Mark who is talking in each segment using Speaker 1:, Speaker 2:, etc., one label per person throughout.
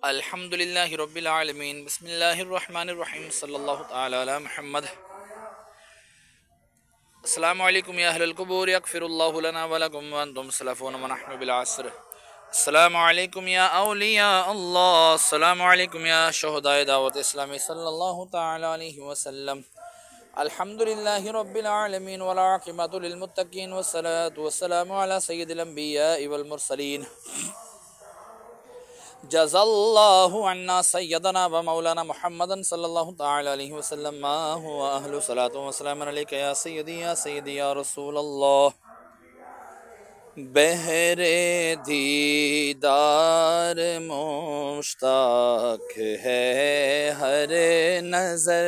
Speaker 1: अल्हम्दुलिल्लाहि रब्बिल आलमीन बिस्मिल्लाहिर रहमानिर रहीम सल्लल्लाहु तआला अला मुहम्मद। अस्सलामु अलैकुम या अहलल कुबूर यगफिरुल्लाहु लना व लकुम व अंतुम सलफून व नहनु बिल अस्र। अस्सलामु अलैकुम या औलिया अल्लाह, अस्सलामु अलैकुम या शुहदाए दावत इस्लामी सल्लल्लाहु तआला अलैहि वसल्लम। अल्हम्दुलिल्लाहि रब्बिल आलमीन वल आक़िबतु लिल मुत्तक़ीन वस्सलातु वस्सलामु अला सय्यिदिल अंबियाइ वल मुरसलीन। जज़ल्लाहु अन्ना सय्यदना व मौलाना मुहम्मदन सल्लल्लाहु तआला अलैहि वसल्लम मा हुवा अहलु सलातु व सलाम अलैका या सय्यदी या रसूल अल्लाह। बहरे दीदार मुश्ताक है हर नज़र,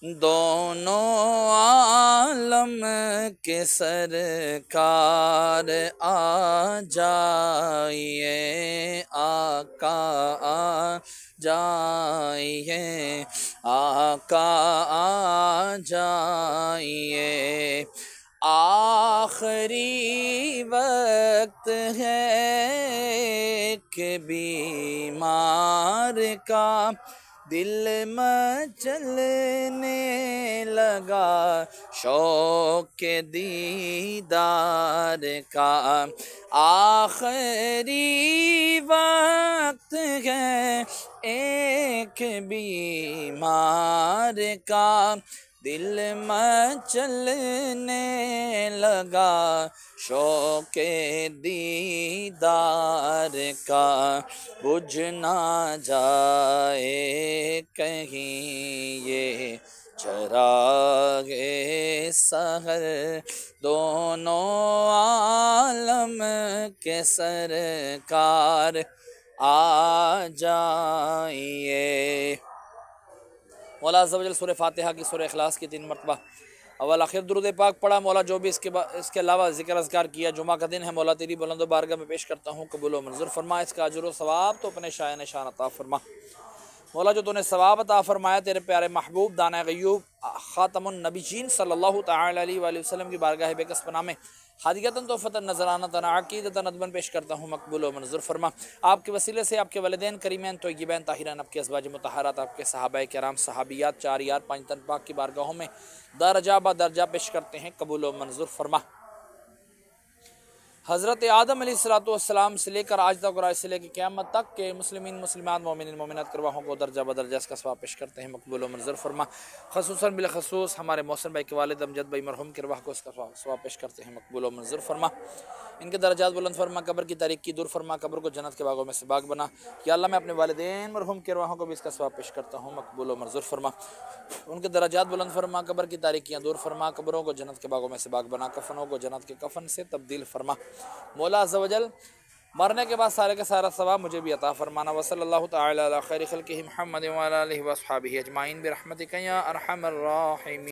Speaker 1: दोनों आलम के सरकार आ जाइए, आका आ जाइए, आका आ जाइए। आखिरी वक्त है कि बीमार का दिल मचलने लगा शौक़ के दीदार का। आखिरी वक्त है एक बीमार का दिल मचलने लगा शौक़ दीदार का। बुझ ना जाए कहीं ये चरागे सहर, दोनों आलम के सरकार आ जाइए। मौला अज़्ज़ा वजल सूरह फातिहा की सूरह इखलास की 3 मरतबा अव्वल आखिर दुरूद पाक पढ़ा। मौला जो भी इसके अलावा ज़िक्र अज़कार किया, जुमा का दिन है, मौला तेरी बुलंद बारगाह में पेश करता हूँ, कबूल व मंजूर फरमा। इसका अजर व सवाब तो अपने शाय निशान अता फरमा। मौला जो तूने सवाब अता फरमाया तेरे प्यारे महबूब दाना गयूब ख़ातमुन नबीयीन सल्लल्लाहु तआला अलैहि वसल्लम की बारगाह बेकस पनाह में हादियतन तोहफ़तन नज़रानतन अक़ीदतन अदबन पेश करता हूँ, मकबूल व मंजूर फरमा। आपके वसीले से आपके वालिदैन करीमैन तय्यबैन ताहिरान, आपके अज़वाज मुतहहारात, आपके सहाबाए किराम सहाबियात 4 यार 5 तन पाक की बारगाहों में दर्जा ब दर्जा पेश करते हैं, कबूल व मंजूर फरमा। हज़रत आदम अलैहिस्सलाम से लेकर आज तक और आज से लेकर क़यामत तक के मुस्लिमीन मुस्लिमात मोमिनीन मोमिनात करवाहों को दर्जा बदर्जा इसका सवाब पेश करते हैं, मकबूल व मंजूर फरमा। ख़ुसूसन बिलख़ुसूस हमारे मोहसिन भाई के वालिद अमजद भाई मरहूम करवाह को इसका सवाब पेश करते हैं, मकबूल व मंजूर फरमा। इनके दर्जात बुलंद फरमा, कब्र की तारीकी दूर फरमा, कब्र को जन्नत के बागों में से बाग बना। या अल्लाह मैं अपने वालिदैन मरहूम करवाहों को भी इसका सवाब पेश करता हूँ, मकबूल व मंजूर फरमा। उनके दर्जात बुलंद फरमा, कब्र की तारीकियाँ दूर फरमा, कब्रों को जन्नत के बागों में से बाग बना, कफनों को जन्नत के कफन से तब्दील फरमा। मौला अज़्ज़ा वजल मरने के बाद सारे का सारा सवाब मुझे भी अता फरमाना। वसल्लल्लाहु तआला अला खैरि खल्क़िही मुहम्मद व अला आलिहि व अस्हाबिही अजमाइन बिरहमतिका या अरहमर राहिमीन।